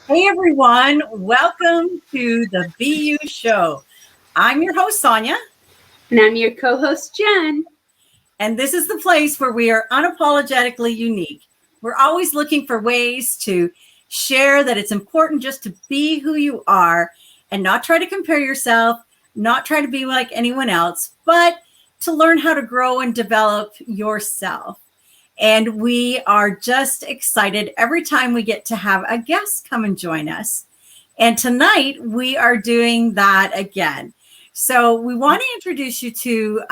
Hey everyone, welcome to the BU show. I'm your host, Sonia, And I'm your co-host, Jen. and this is the place where we are unapologetically unique. We're always looking for ways to share that it's important just to be who you are and not try to compare yourself, not try to be like anyone else, but to learn how to grow and develop yourself. And we are just excited every time we get to have a guest come and join us. And tonight we are doing that again. So we want to introduce you to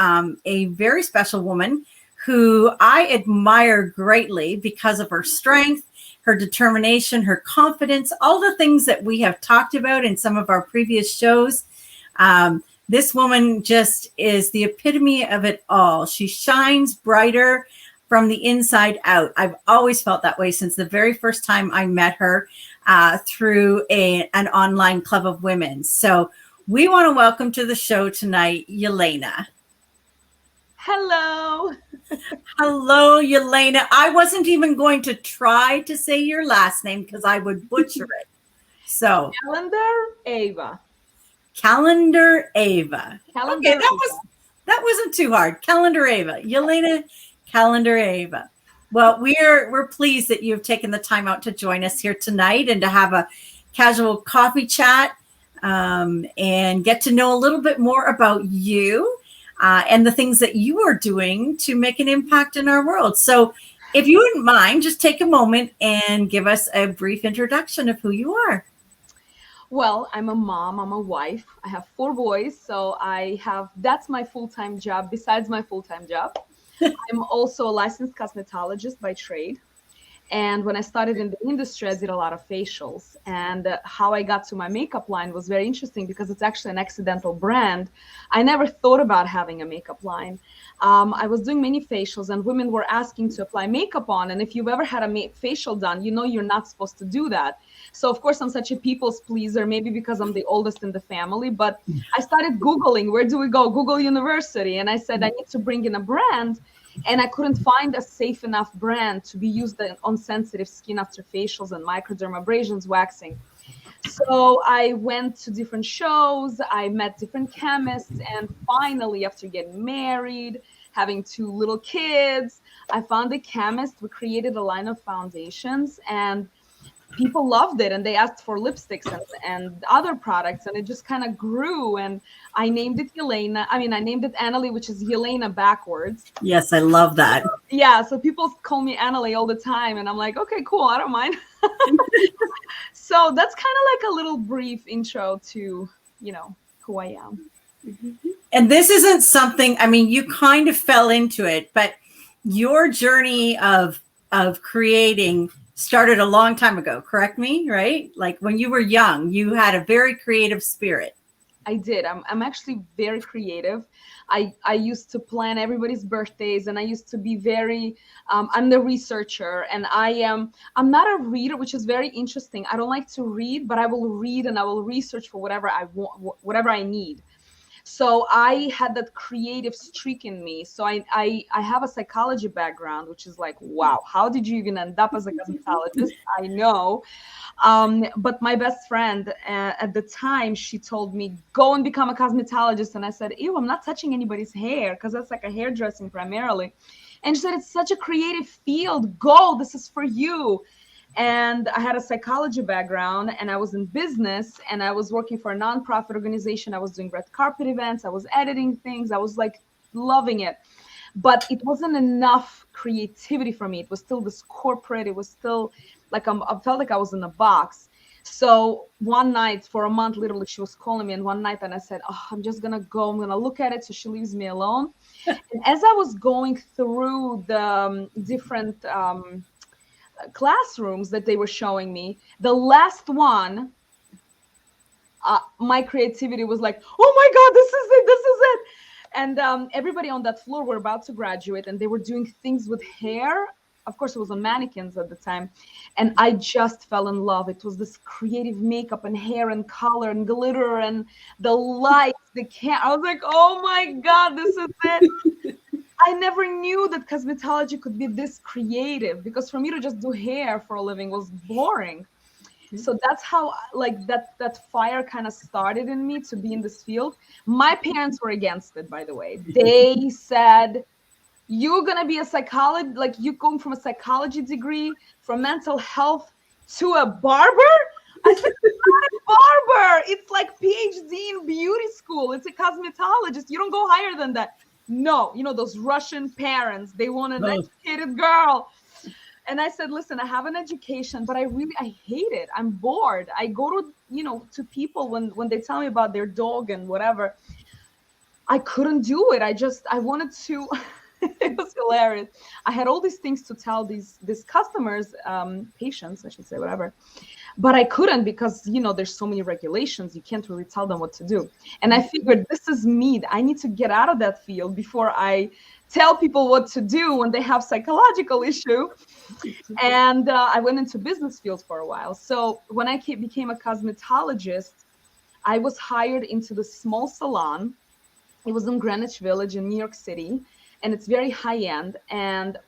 a very special woman who I admire greatly because of her strength, her determination, her confidence, all the things that we have talked about in some of our previous shows. This woman just is the epitome of it all. She shines brighter from the inside out. I've always felt that way since the very first time I met her through an online club of women. So we want to welcome to the show tonight, Yelena. Hello. Hello, Yelena. I wasn't even going to try to say your last name because I would butcher it. So Calendar Ava. Calendar Ava. Calendar Okay, that wasn't too hard. Calendar Ava. Yelena Calendar Ava. Well, we're pleased that you've taken the time out to join us here tonight and to have a casual coffee chat and get to know a little bit more about you and the things that you are doing to make an impact in our world. So if you wouldn't mind, just take a moment and give us a brief introduction of who you are. Well, I'm a mom, I'm a wife. I have 4 boys, so that's my full-time job besides my full-time job. I'm also a licensed cosmetologist by trade. And when I started in the industry, I did a lot of facials. And how I got to my makeup line was very interesting because it's actually an accidental brand. I never thought about having a makeup line. I was doing many facials and women were asking to apply makeup on. And if you've ever had a facial done, you know you're not supposed to do that. So, of course, I'm such a people's pleaser, maybe because I'm the oldest in the family. But I started Googling, where do we go? Google University. And I said, I need to bring in a brand. And I couldn't find a safe enough brand to be used on sensitive skin after facials and microdermabrasions, waxing. So I went to different shows, I met different chemists, and finally, after getting married, having 2 little kids, I found a chemist. We created a line of foundations, and people loved it, and they asked for lipsticks and other products, and it just kind of grew. And I named it Yelena. I named it Aneley, which is Yelena backwards. Yes, I love that. Yeah, so people call me Aneley all the time, and I'm like, okay, cool, I don't mind. So that's kind of like a little brief intro to, who I am. And this isn't something, you kind of fell into it, but your journey of creating started a long time ago. Correct me, right? Like when you were young, you had a very creative spirit. I did. I'm actually very creative. I used to plan everybody's birthdays, and I used to be very, I'm the researcher, and I'm not a reader, which is very interesting. I don't like to read, but I will read and I will research for whatever I want, whatever I need. So I had that creative streak in me. So I have a psychology background, which is like, wow, how did you even end up as a cosmetologist? I know. But my best friend at the time, she told me, go and become a cosmetologist. And I said, ew, I'm not touching anybody's hair, because that's like a hairdressing primarily. And she said, it's such a creative field. Go, this is for you. And I had a psychology background, and I was in business, and I was working for a nonprofit organization. I was doing red carpet events. I was editing things. I was like loving it. But it wasn't enough creativity for me. It was still this corporate. It was still like I felt like I was in a box. So one night, for a month, literally, she was calling me. And one night, and I said, oh, I'm just going to go. I'm going to look at it. So she leaves me alone. And as I was going through the different classrooms that they were showing me, the last one, my creativity was like, oh my God, this is it. And everybody on that floor were about to graduate, and they were doing things with hair. Of course, it was on mannequins at the time. And I just fell in love. It was this creative makeup and hair and color and glitter and the lights, I was like, oh my God, this is it. I never knew that cosmetology could be this creative, because for me to just do hair for a living was boring. So that's how like that fire kind of started in me to be in this field. My parents were against it, by the way. They said, you're gonna be a psychologist, like you come from a psychology degree, from mental health to a barber. I said, it's not a barber. It's like PhD in beauty school. It's a cosmetologist. You don't go higher than that. No, those Russian parents, they want an educated girl. And I said, listen, I have an education, but I hate it. I'm bored. I go to people when they tell me about their dog and whatever. I couldn't do it. I wanted to. It was hilarious. I had all these things to tell these customers, patients, I should say, whatever. But I couldn't because, there's so many regulations. You can't really tell them what to do. And I figured, this is me. I need to get out of that field before I tell people what to do when they have psychological issue. And I went into business fields for a while. So when I became a cosmetologist, I was hired into the small salon. It was in Greenwich Village in New York City, and it's very high end. And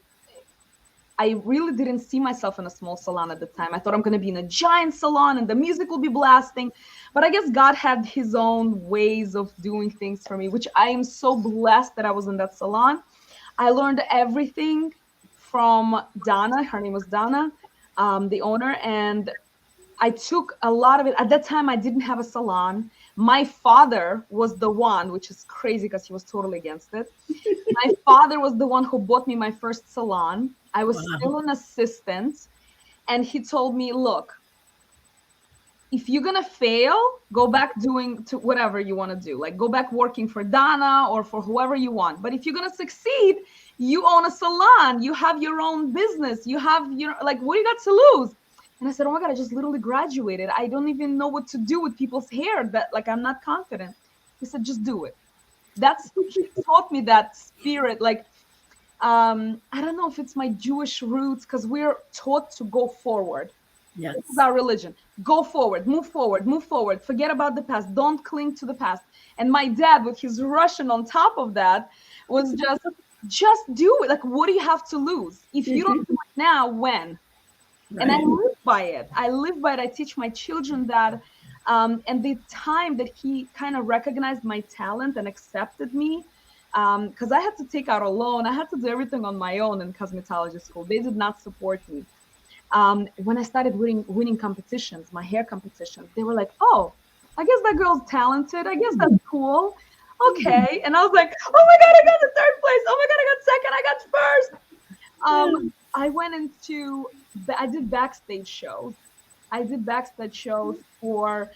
I really didn't see myself in a small salon at the time. I thought I'm going to be in a giant salon and the music will be blasting. But I guess God had his own ways of doing things for me, which I am so blessed that I was in that salon. I learned everything from Donna. Her name was Donna, the owner. And I took a lot of it. At that time, I didn't have a salon. My father was the one, which is crazy because he was totally against it. My father was the one who bought me my first salon. I was still an assistant. And he told me, look, if you're going to fail, go back to whatever you want to do. Like go back working for Donna or for whoever you want. But if you're going to succeed, you own a salon. You have your own business. You have what do you got to lose? And I said, oh my God, I just literally graduated. I don't even know what to do with people's hair. That I'm not confident. He said, just do it. He taught me that spirit. I don't know if it's my Jewish roots, because we're taught to go forward. Yes. This is our religion. Go forward, move forward, move forward. Forget about the past. Don't cling to the past. And my dad, with his Russian on top of that, was just do it. Like, what do you have to lose? If you don't do it now, when? Right. And I live by it. I teach my children that. And the time that he kind of recognized my talent and accepted me, because I had to take out a loan. I had to do everything on my own in cosmetology school. They did not support me. When I started winning competitions, my hair competitions, they were like, oh, I guess that girl's talented. I guess that's cool. Okay. And I was like, oh my God, I got the third place. Oh my God, I got second. I got first. I did backstage shows. I did backstage shows for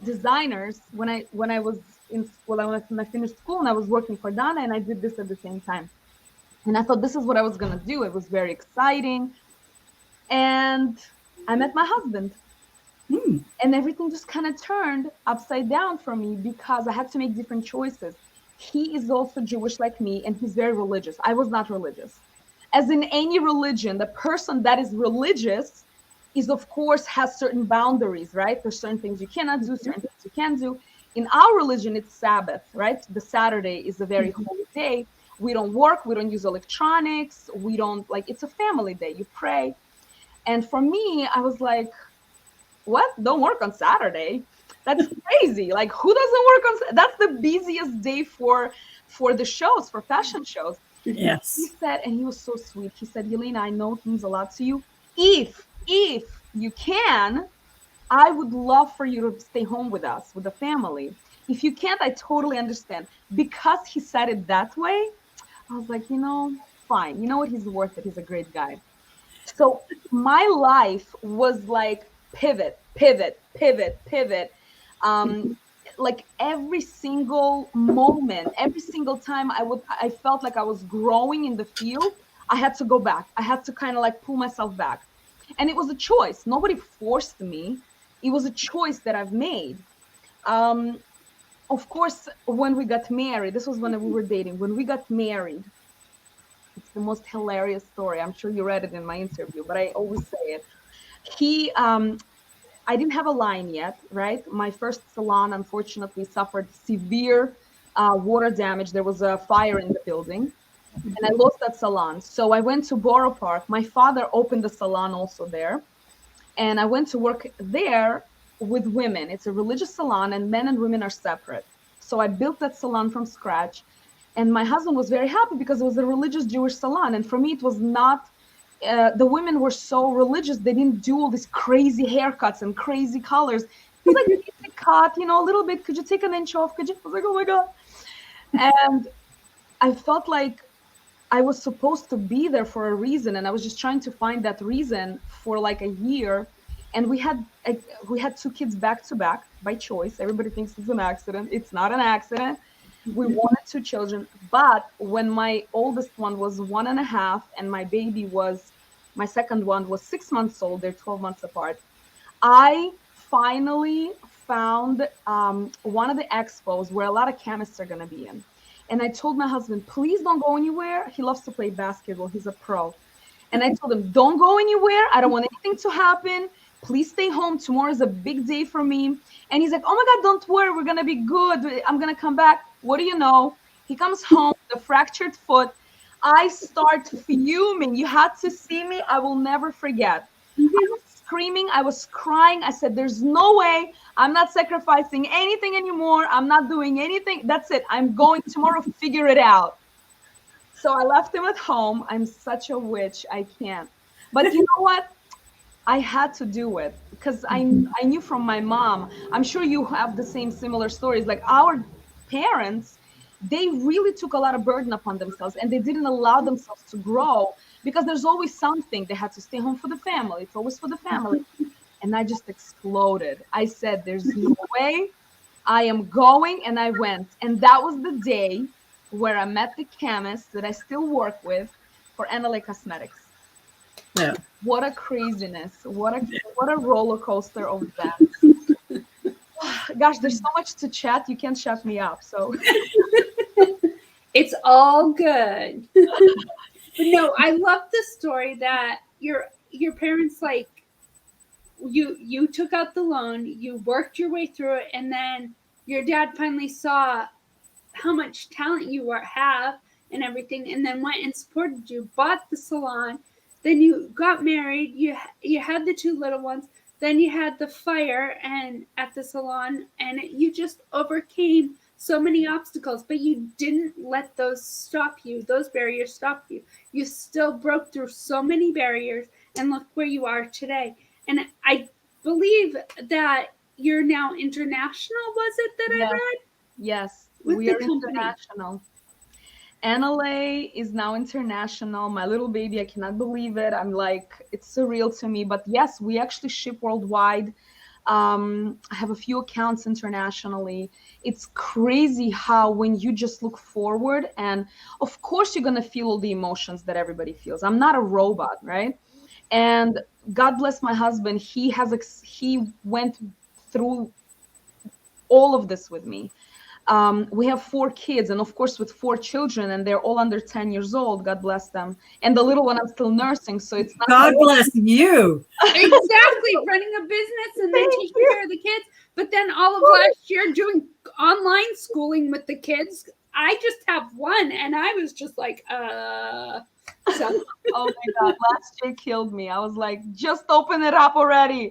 designers when I was in school. When I finished school and I was working for Donna, and I did this at the same time. And I thought this is what I was going to do. It was very exciting. And I met my husband. And everything just kind of turned upside down for me because I had to make different choices. He is also Jewish like me, and he's very religious. I was not religious. As in any religion, the person that is religious is, of course, has certain boundaries, right? There's certain things you cannot do, certain things you can do. In our religion, it's Sabbath, right? The Saturday is a very holy day. We don't work. We don't use electronics. We don't, it's a family day. You pray. And for me, I was like, what? Don't work on Saturday? That's crazy. Like, who doesn't work on? That's the busiest day for the shows, for fashion shows. Yes. He said, and he was so sweet. He said, Yelena, I know it means a lot to you. If you can, I would love for you to stay home with us, with the family. If you can't, I totally understand. Because he said it that way, I was like, fine. You know what? He's worth it. He's a great guy. So my life was like pivot. Like every single moment, every single time I felt like I was growing in the field, I had to go back. I had to kind of pull myself back. And it was a choice. Nobody forced me. It was a choice that I've made. Of course, when we got married, this was when we were dating. When we got married, it's the most hilarious story. I'm sure you read it in my interview, but I always say it. I didn't have a line yet, right? My first salon, unfortunately, suffered severe water damage. There was a fire in the building, and I lost that salon. So I went to Borough Park. My father opened the salon also there. And I went to work there with women. It's a religious salon, and men and women are separate. So I built that salon from scratch. And my husband was very happy because it was a religious Jewish salon. And for me, it was not, the women were so religious. They didn't do all these crazy haircuts and crazy colors. It was like a cut, you know, a little bit. Could you take an inch off? Could you? I was like, oh my God. And I felt like I was supposed to be there for a reason. And I was just trying to find that reason for like a year. And we had 2 kids back to back by choice. Everybody thinks it's an accident. It's not an accident. We wanted 2 children. But when my oldest one was 1.5 and my second one was 6 months old, they're 12 months apart, I finally found one of the expos where a lot of chemists are going to be in. And I told my husband, please don't go anywhere. He loves to play basketball. He's a pro. And I told him, don't go anywhere. I don't want anything to happen. Please stay home. Tomorrow is a big day for me. And he's like, oh my God, don't worry. We're going to be good. I'm going to come back. What do you know? He comes home with a fractured foot. I start fuming. You had to see me. I will never forget. I was screaming. I was crying. I said, there's no way. I'm not sacrificing anything anymore. I'm not doing anything. That's it. I'm going tomorrow. Figure it out. So I left him at home. I'm such a witch. I can't. But you know what? I had to do it because I knew from my mom. I'm sure you have the same similar stories. Like our parents, they really took a lot of burden upon themselves and they didn't allow themselves to grow because there's always something. They had to stay home for the family. It's always for the family. And I just exploded. I said, there's no way. I am going. And I went. And that was the day where I met the chemist that I still work with for Aneley Cosmetics. Yeah. What a craziness. What a roller coaster of events. Gosh, there's so much to chat. You can't shut me up. So It's all good. But no, I love the story that your parents, like, you took out the loan, you worked your way through it, and then your dad finally saw how much talent you have and everything, and then went and supported you, bought the salon, then you got married, you had the 2 little ones, then you had the fire and at the salon, and you just overcame so many obstacles, but you didn't let those barriers stop you. You still broke through so many barriers, and look where you are today. And I believe that you're now international, was it that yes. I read? Yes, With we the are company. international. Aneley is now international. My little baby, I cannot believe it. I'm like, it's surreal to me. But yes, we actually ship worldwide. I have a few accounts internationally. It's crazy how when you just look forward, and of course you're going to feel all the emotions that everybody feels. I'm not a robot, right? And God bless my husband. He went through all of this with me. We have 4 kids, and of course with 4 children, and they're all under 10 years old. God bless them. And the little one I'm still nursing, so it's not. God bless you. Exactly, running a business and then taking care of the kids. But then all of last year doing online schooling with the kids. I just have one, and I was just like, So. Oh my God, last year killed me. I was like, just open it up already.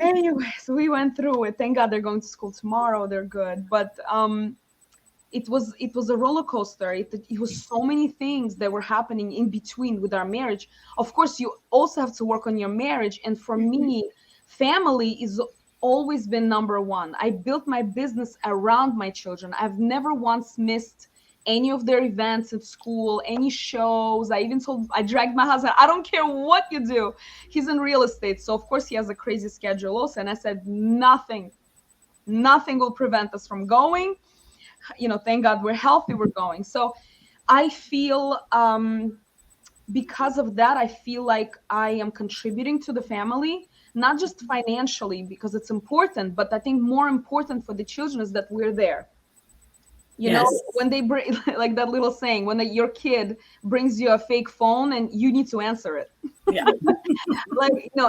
Anyways, we went through it. Thank God they're going to school tomorrow. They're good. But it was a roller coaster. It was so many things that were happening in between with our marriage. Of course, you also have to work on your marriage. And for me, family is always been number one. I built my business around my children. I've never once missed any of their events at school, any shows. I dragged my husband. I don't care what you do. He's in real estate. So of course he has a crazy schedule also. And I said, nothing will prevent us from going. Thank God we're healthy, we're going. So I feel, because of that, I feel like I am contributing to the family, not just financially because it's important, but I think more important for the children is that we're there. You know, when they bring, like that little saying, when your kid brings you a fake phone and you need to answer it. Yeah.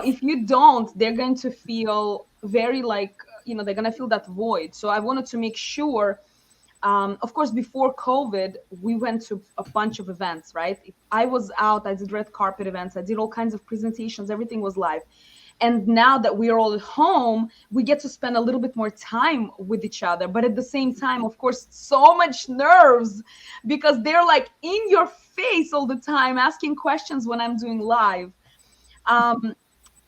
If you don't, they're going to feel very they're going to feel that void. So I wanted to make sure Of course, before COVID, we went to a bunch of events, right? I was out, I did red carpet events, I did all kinds of presentations, everything was live. And now that we are all at home, we get to spend a little bit more time with each other. But at the same time, of course, so much nerves because they're like in your face all the time, asking questions when I'm doing live.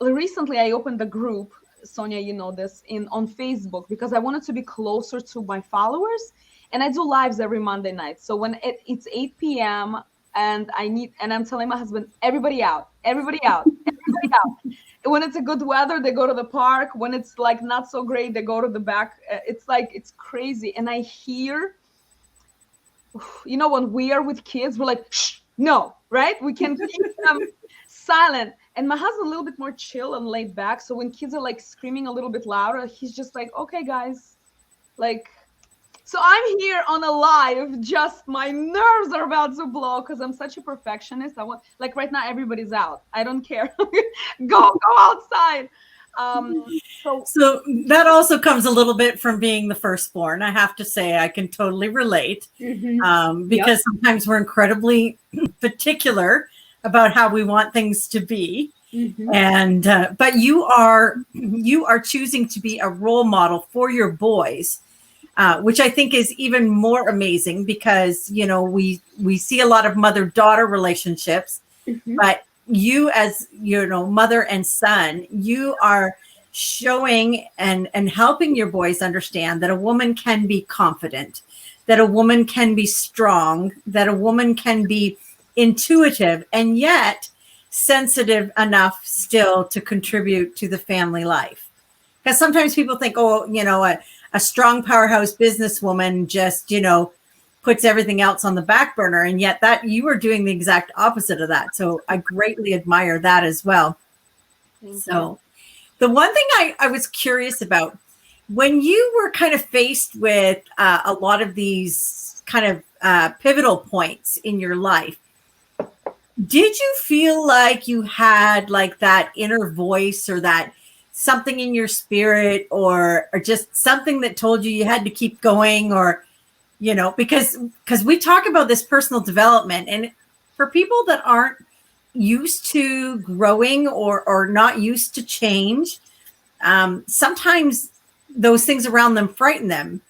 Recently, I opened a group, Sonia, you know this, on Facebook because I wanted to be closer to my followers. And I do lives every Monday night. So when it's 8 p.m. and I'm telling my husband, everybody out, everybody out, everybody out. When it's a good weather, they go to the park. When it's like not so great, they go to the back. It's crazy. And I hear, when we are with kids, we're like, shh, no, right? We can keep them silent. And my husband's a little bit more chill and laid back. So when kids are like screaming a little bit louder, he's just like, okay, guys, like, so I'm here on a live, just my nerves are about to blow because I'm such a perfectionist. I want, like right now, everybody's out. I don't care. go outside. So that also comes a little bit from being the firstborn. I have to say, I can totally relate because sometimes we're incredibly particular about how we want things to be. And but you are choosing to be a role model for your boys. Which I think is even more amazing because, we see a lot of mother-daughter relationships, but you as, mother and son, you are showing and helping your boys understand that a woman can be confident, that a woman can be strong, that a woman can be intuitive and yet sensitive enough still to contribute to the family life. Because sometimes people think, a strong powerhouse businesswoman just, puts everything else on the back burner. And yet that you are doing the exact opposite of that. So I greatly admire that as well. So the one thing I was curious about, when you were kind of faced with a lot of these kind of pivotal points in your life, did you feel like you had like that inner voice or that something in your spirit or just something that told you had to keep going, or, because we talk about this personal development, and for people that aren't used to growing or not used to change, sometimes those things around them frighten them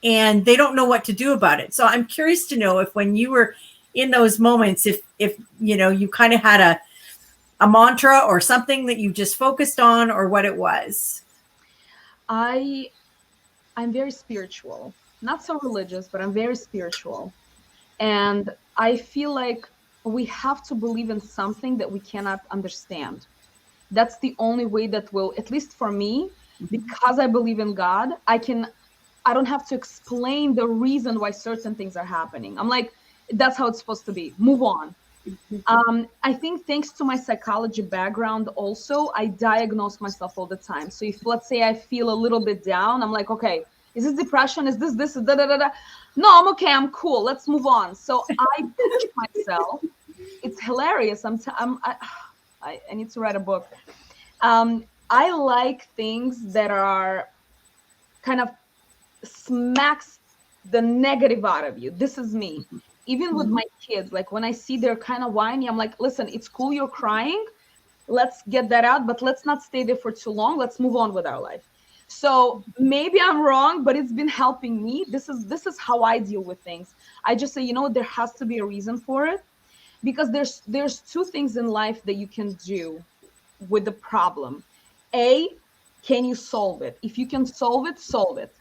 and they don't know what to do about it. So I'm curious to know if when you were in those moments, if you kind of had a mantra or something that you just focused on, or what it was. I'm very spiritual, not so religious, but I'm very spiritual. And I feel like we have to believe in something that we cannot understand. That's the only way that will, at least for me, because I believe in God, I don't have to explain the reason why certain things are happening. I'm like, that's how it's supposed to be. Move on. I think thanks to my psychology background also, I diagnose myself all the time. So if, let's say, I feel a little bit down, I'm like, okay, is this depression? Is this, da, da, da, da? No, I'm okay. I'm cool. Let's move on. So I push myself. It's hilarious. I need to write a book. I like things that are kind of smacks the negative out of you. This is me. Even with my kids, like when I see they're kind of whiny, I'm like, listen, it's cool you're crying. Let's get that out, but let's not stay there for too long. Let's move on with our life. So maybe I'm wrong, but it's been helping me. This is how I deal with things. I just say, there has to be a reason for it, because there's two things in life that you can do with the problem. A, can you solve it? If you can solve it, solve it.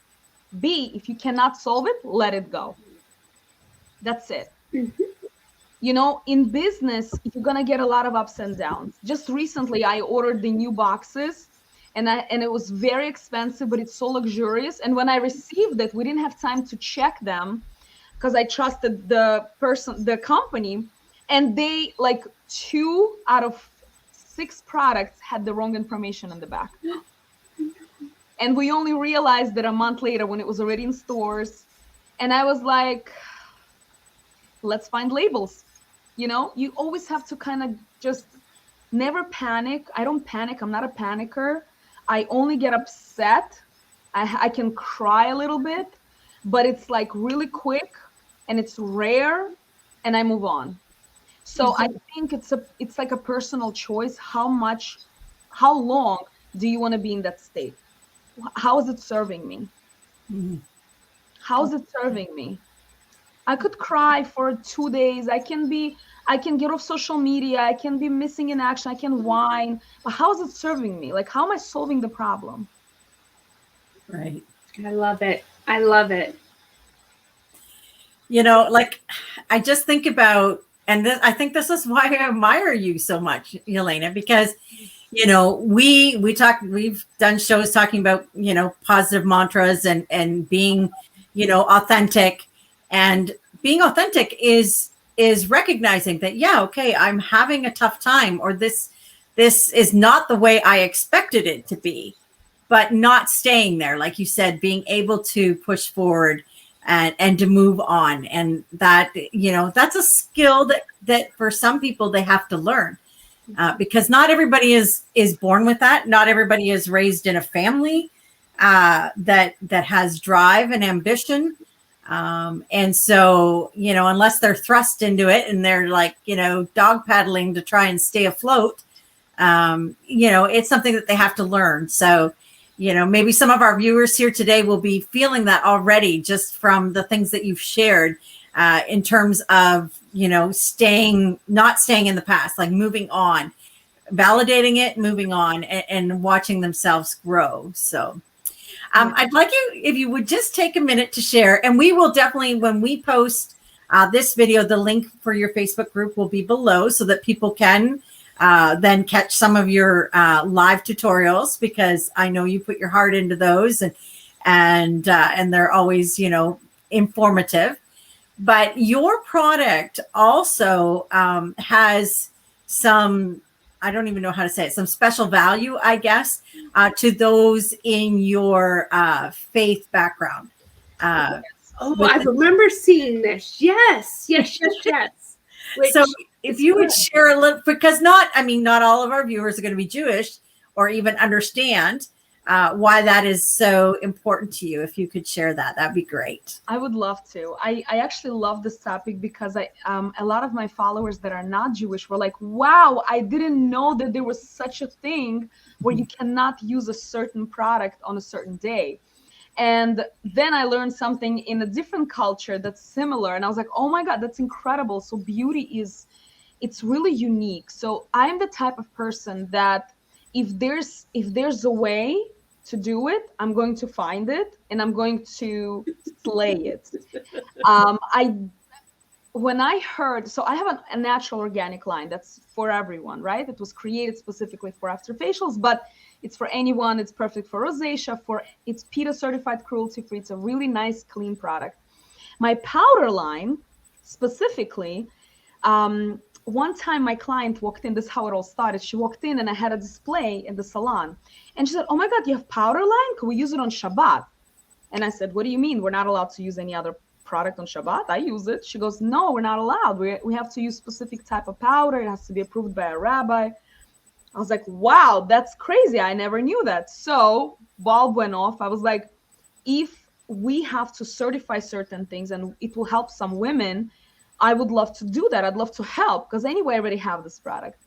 B, if you cannot solve it, let it go. That's it. In business, you're going to get a lot of ups and downs. Just recently, I ordered the new boxes and it was very expensive, but it's so luxurious. And when I received it, we didn't have time to check them because I trusted the company, and they, like, 2 out of 6 products had the wrong information in the back. And we only realized that a month later when it was already in stores. And I was like, let's find labels. You always have to kind of just never panic. I don't panic. I'm not a panicker. I only get upset. I can cry a little bit, but it's like really quick and it's rare, and I move on. So I think it's like a personal choice. How long do you want to be in that state? How is it serving me? Mhm. How is it serving me? I could cry for 2 days. I can get off social media. I can be missing in action. I can whine. But how is it serving me? Like, how am I solving the problem? Right. I love it. I love it. You know, like I just think about, and this, I think this is why I admire you so much, Yelena, because you know we've done shows talking about positive mantras and being authentic, and being authentic is recognizing that, yeah, okay, I'm having a tough time, or this is not the way I expected it to be, but not staying there, like you said, being able to push forward and to move on. And that, that's a skill that for some people they have to learn, because not everybody is born with that. Not everybody is raised in a family that has drive and ambition. And so, unless they're thrust into it and they're like, dog paddling to try and stay afloat, it's something that they have to learn. So, maybe some of our viewers here today will be feeling that already just from the things that you've shared, in terms of, not staying in the past, like moving on, validating it, moving on, and watching themselves grow. So I'd like you, if you would just take a minute to share, and we will definitely, when we post this video, the link for your Facebook group will be below so that people can then catch some of your live tutorials, because I know you put your heart into those, and they're always, informative. But your product also has some, I don't even know how to say it, some special value, I guess, to those in your faith background. I remember seeing this. Yes. Which, so if you would share a little, because not all of our viewers are going to be Jewish or even understand why that is so important to you. If you could share that'd be great. I would love to. I actually love this topic because a lot of my followers that are not Jewish were like, wow, I didn't know that there was such a thing where you cannot use a certain product on a certain day. And then I learned something in a different culture that's similar. And I was like, oh my God, that's incredible. So beauty it's really unique. So I'm the type of person that if there's a way to do it, I'm going to find it and I'm going to slay it. When I heard, so I have a natural organic line that's for everyone, right? It was created specifically for after facials, but it's for anyone. It's perfect for rosacea, it's PETA certified, cruelty free. It's a really nice, clean product. My powder line specifically, one time my client walked in, this is how it all started. She walked in and I had a display in the salon and she said, oh my God, you have powder line? Can we use it on Shabbat? And I said, what do you mean? We're not allowed to use any other product on Shabbat? I use it. She goes, no, we're not allowed. We have to use specific type of powder. It has to be approved by a rabbi. I was like, wow, that's crazy. I never knew that. So bulb went off. I was like, if we have to certify certain things and it will help some women, I would love to do that. I'd love to help because anyway, I already have this product.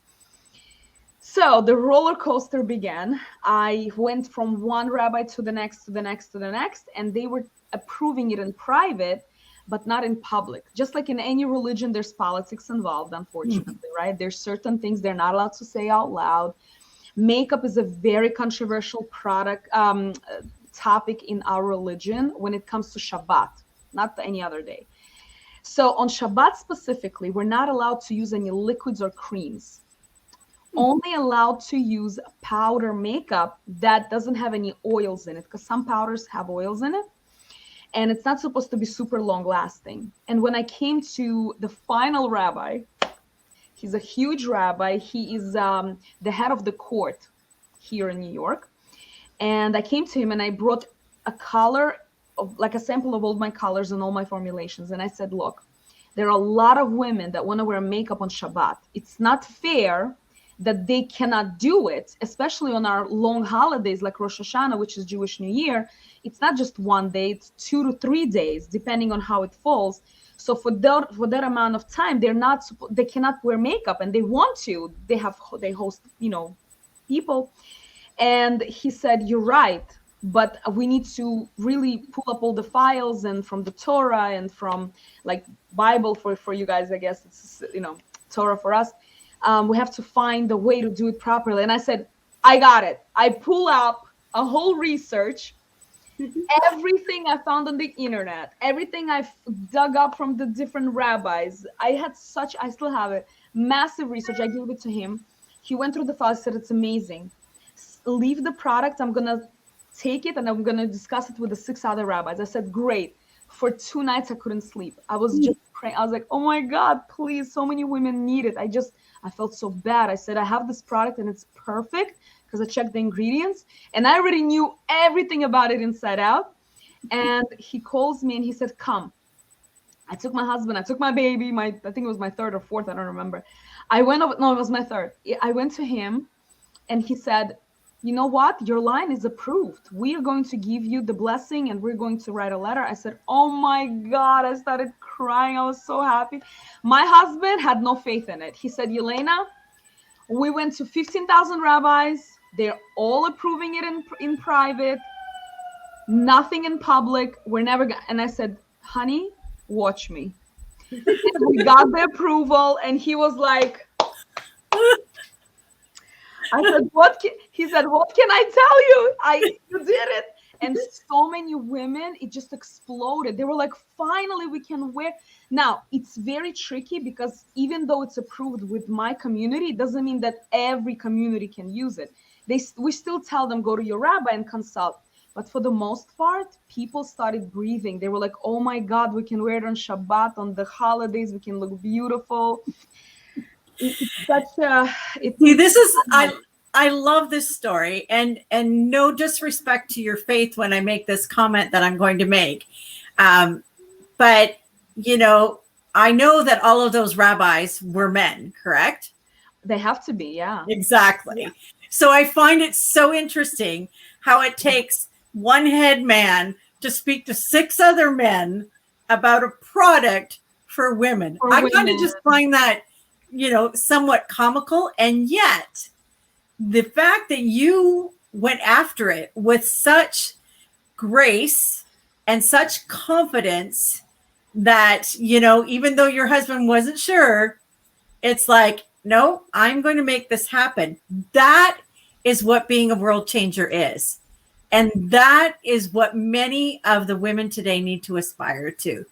So the roller coaster began. I went from one rabbi to the next, and they were approving it in private, but not in public. Just like in any religion, there's politics involved, unfortunately, right? There's certain things they're not allowed to say out loud. Makeup is a very controversial topic in our religion when it comes to Shabbat, not any other day. So on Shabbat specifically, we're not allowed to use any liquids or creams. Only allowed to use powder makeup that doesn't have any oils in it, because some powders have oils in it. And it's not supposed to be super long lasting. And when I came to the final rabbi, he's a huge rabbi. He is the head of the court here in New York. And I came to him and I brought a color of like a sample of all my colors and all my formulations. And I said, look, there are a lot of women that want to wear makeup on Shabbat. It's not fair that they cannot do it, especially on our long holidays like Rosh Hashanah, which is Jewish New Year. It's not just one day, it's 2 to 3 days, depending on how it falls. So for that amount of time, they cannot wear makeup, and they want to. They host, people. And he said, "You're right, but we need to really pull up all the files and from the Torah and from like Bible for you guys. I guess it's Torah for us. We have to find a way to do it properly." And I said, "I got it." I pull up a whole research. Everything I found on the internet, everything I dug up from the different rabbis. I still have it, massive research. I gave it to him. He went through the files, said it's amazing. Leave the product. I'm going to take it and I'm going to discuss it with the 6 other rabbis. I said, great. For 2 nights, I couldn't sleep. I was just praying. I was like, oh my God, please. So many women need it. I felt so bad. I said, I have this product and it's perfect, because I checked the ingredients and I already knew everything about it inside out. And he calls me and he said, come. I took my husband, I took my baby, I think it was my 3rd or 4th, I don't remember. It was my 3rd. I went to him and he said, you know what? Your line is approved. We are going to give you the blessing and we're going to write a letter. I said, oh my God, I started crying. I was so happy. My husband had no faith in it. He said, Yelena, we went to 15,000 rabbis. They're all approving it in private, nothing in public. We're never gonna. And I said, honey, watch me. And we got the approval and he was like, I said, he said, what can I tell you? You did it. And so many women, it just exploded. They were like, finally, we can wear. Now, it's very tricky because even though it's approved with my community, it doesn't mean that every community can use it. We still tell them, go to your rabbi and consult. But for the most part, people started breathing. They were like, oh my God, we can wear it on Shabbat, on the holidays. We can look beautiful. I love this story, and no disrespect to your faith when I make this comment that I'm going to make. But, I know that all of those rabbis were men, correct? They have to be, yeah. Exactly. Yeah. So I find it so interesting how it takes one head man to speak to 6 other men about a product for women. I kind of just find that, somewhat comical. And yet the fact that you went after it with such grace and such confidence that, even though your husband wasn't sure, it's like, no, I'm going to make this happen. That is what being a world changer is. And that is what many of the women today need to aspire to.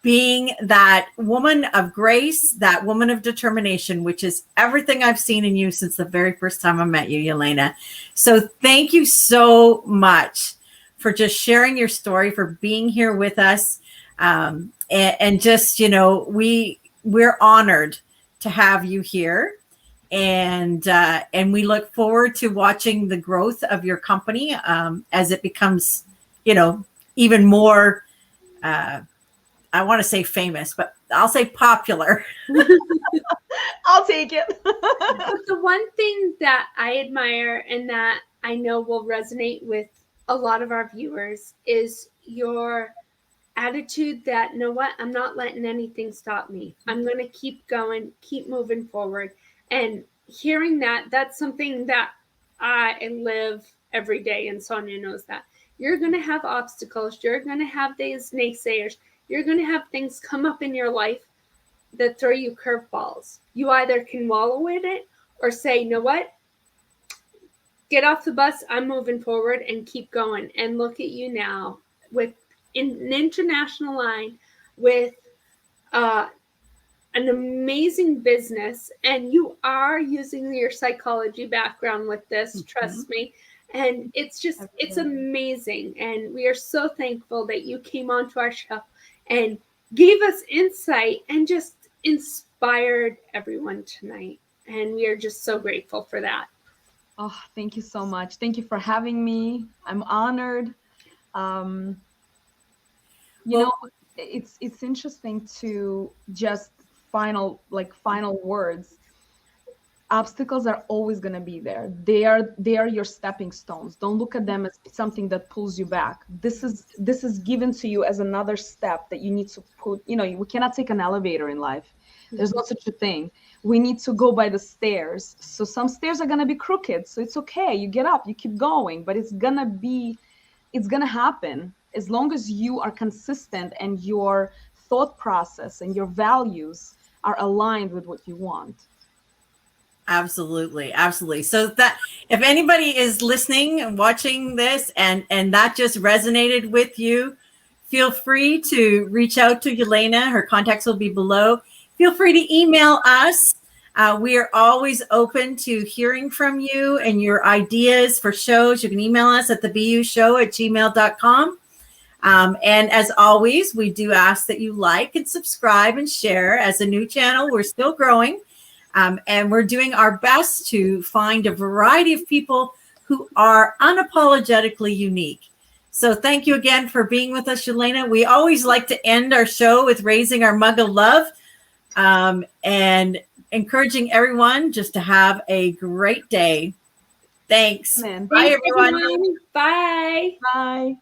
Being that woman of grace, that woman of determination, which is everything I've seen in you since the very first time I met you, Yelena. So thank you so much for just sharing your story, for being here with us. And just, we're honored to have you here. And we look forward to watching the growth of your company as it becomes, even more, I want to say famous, but I'll say popular. I'll take it. But the one thing that I admire and that I know will resonate with a lot of our viewers is your attitude that, you know what, I'm not letting anything stop me. I'm going to keep going, keep moving forward. And hearing that's something that I live every day. And Sonia knows that. You're going to have obstacles. You're going to have these naysayers. You're going to have things come up in your life that throw you curveballs. You either can wallow in it or say, you know what, get off the bus. I'm moving forward and keep going. And look at you now with an international line, with an amazing business. And you are using your psychology background with this, trust me. And it's just, it's amazing. And we are so thankful that you came onto our show and gave us insight and just inspired everyone tonight. And we are just so grateful for that. Oh, thank you so much. Thank you for having me. I'm honored. It's interesting to just final words. obstacles are always going to be there. They are your stepping stones. Don't look at them as something that pulls you back. This is given to you as another step that you need to put. We cannot take an elevator in life. There's no such a thing. We need to go by the stairs. So some stairs are going to be crooked, so it's okay. You get up, you keep going, but it's going to happen as long as you are consistent and your thought process and your values are aligned with what you want. Absolutely. Absolutely. So that if anybody is listening and watching this and that just resonated with you, feel free to reach out to Yelena. Her contacts will be below. Feel free to email us. We are always open to hearing from you and your ideas for shows. You can email us at thebushow@gmail.com. And as always, we do ask that you like and subscribe and share. As a new channel, we're still growing. And we're doing our best to find a variety of people who are unapologetically unique. So thank you again for being with us, Yelena. We always like to end our show with raising our mug of love and encouraging everyone just to have a great day. Thanks. Amen. Bye, Thanks, everyone. Bye. Bye.